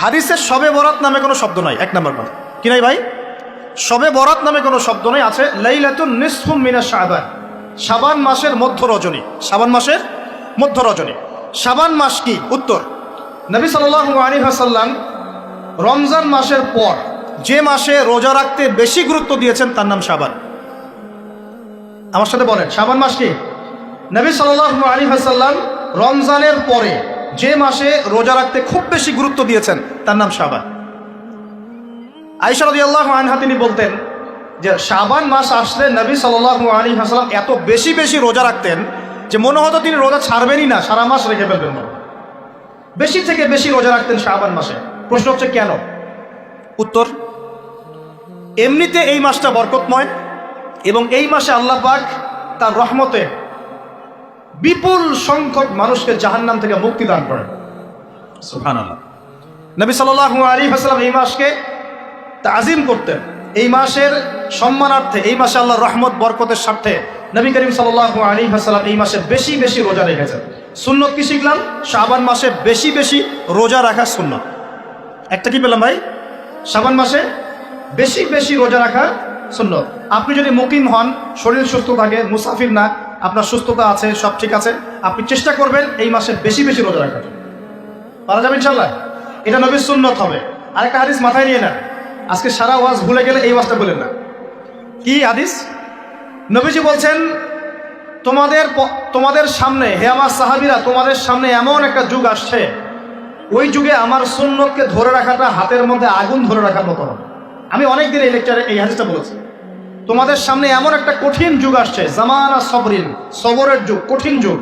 হাদিসে শবে বরাত নামে কোনো শব্দ নাই, এক নম্বর কথা। কি নাই ভাই? শবে বরাত নামে কোনো শব্দ নাই, আছে লাইলাতুন নিসফুম মিনাশ শাবান, শাবান মাসের মধ্য রজনী। শাবান মাসের মধ্য রজনী। শাবান মাস কি? উত্তর, নবী সাল্লাল্লাহু আলাইহি ওয়াসাল্লাম রমজান মাসের পর যে মাসে রোজা রাখতে বেশি গুরুত্ব দিয়েছেন তার নাম শাবান। আমার সাথে বলেন, শাবান মাস কি? নবী সাল্লাল্লাহু আলাইহি ওয়াসাল্লাম রমজানের পরে যে মাসে রোজা রাখতে খুব বেশি গুরুত্ব দিয়েছেন তার নাম শাবান। আয়েশা রাদিয়াল্লাহু আনহা তিনি বলতেন যে শাবান মাস আসলে নবী সাল্লাল্লাহু আলাইহি ওয়াসাল্লাম এত বেশি বেশি রোজা রাখতেন যে মনে হতো তিনি রোজা ছাড়বেনই না, সারা মাস রেখে ফেলবেন। বেশি থেকে বেশি রোজা রাখতেন শাবান মাসে। প্রশ্ন হচ্ছে কেন? উত্তর, এমনিতে এই মাসটা বরকতময় এবং এই মাসে আল্লাহ পাক তার রহমতে বিপুল সংখ্যক মানুষকে জাহান্নাম থেকে মুক্তি দান করেন। সুবহানাল্লাহ। নবী সাল্লাল্লাহু আলাইহি ওয়াসাল্লাম এই মাসকে তাজিম করতেন। এই মাসের সম্মানার্থে, এই মাসে আল্লাহর রহমত বরকতের স্বার্থে নবী করিম সাল্লাল্লাহু আলাইহি ওয়াসাল্লাম এই মাসে বেশি বেশি রোজা রেখেছেন। সুন্নত কি শিখলাম? শাবান মাসে বেশি বেশি রোজা রাখা সুন্নত। একটা কি পেলাম ভাই? শাবান মাসে বেশি বেশি রোজা রাখা সুন্নত। আপনি যদি মুকিম হন, শরীর সুস্থ থাকে, মুসাফির না, আপনার সুস্থতা আছে, সব ঠিক আছে, আপনি চেষ্টা করবেন এই মাসে বেশি বেশি রোজা রাখার। পারা যাবে ইনশাআল্লাহ। এটা নবীর সুন্নত হবে। আরেকটা হাদিস মাথায় নিয়ে নেন, আজকে সারা ওয়াজ ভুলে গেলে এই ওয়াজটা বলেন না। কি হাদিস? নবীজি বলছেন, তোমাদের সামনে, হে আমার সাহাবীরা, তোমাদের সামনে এমন একটা যুগ আসছে, ওই যুগে আমার সুন্নতকে ধরে রাখাটা হাতের মধ্যে আগুন ধরে রাখার মতো হবে। আমি অনেকদিন এই লেকচারে এই হাদিসটা বলেছি। তোমাদের সামনে এমন একটা কঠিন যুগ আসছে, জামানা সবরিন, সবরের যুগ, কঠিন যুগ।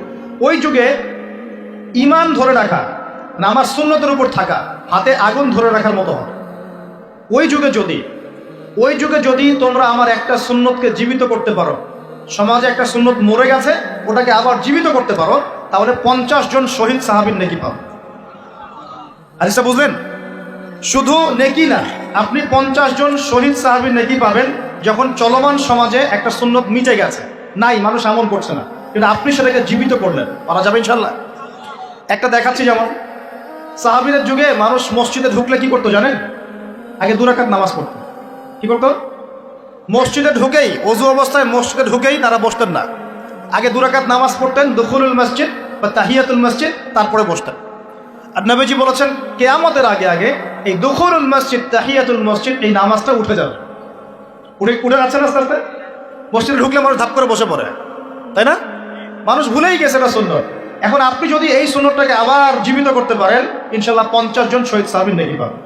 ওই যুগে ঈমান ধরে রাখা, নামাজ সুন্নতের উপর থাকা হাতে আগুন ধরে রাখার মতো হবে। ওই যুগে যদি তোমরা আমার একটা সুন্নতকে জীবিত করতে পারো, সমাজে একটা সুন্নত মরে গেছে, ওটাকে আবার জীবিত করতে পারো, তাহলে 50 জন শহীদ সাহাবীর নেকি পাবে। হাদিসটা বুঝলেন? শুধু নেকি না, আপনি 50 জন শহীদ সাহাবীর নেকি পাবেন যখন চলমান সমাজে একটা সুন্নত মিটে গেছে, নাই, মানুষ আমল করছে না, কিন্তু আপনি সেটাকে জীবিত করলেন। পারা যাবে ইনশাল্লাহ। একটা দেখাচ্ছি, যেমন সাহাবীদের যুগে মানুষ মসজিদে ঢুকলে কি করতো জানেন? আগে 2 রাকাত নামাজ পড়তো। কি করতো? মসজিদে ঢুকেই, ওযু অবস্থায় মসজিদে ঢুকেই তারা বসতেন না। আগে 2 রাকাত নামাজ পড়তেন, দুখুলুল মসজিদ বা তাহিয়াতুল মসজিদ, তারপরে বসতেন। আর নবীজি বলেছেন কিয়ামতের আগে আগে এই দুখুলুল মসজিদ, তাহিয়াতুল মসজিদ, এই নামাজটা উঠে যাবে। উঠে যাচ্ছে না আস্তে আস্তে। মসজিদে ঢুকলে মানুষ ধাপ করে বসে পড়ে, তাই না? মানুষ ভুলেই গেছে এটা সুন্নত। এখন আপনি যদি এই সুন্নতটাকে আবার জীবিত করতে পারেন, ইনশাআল্লাহ 50 জন শহীদ সাহাবীর নেকি পাবেন।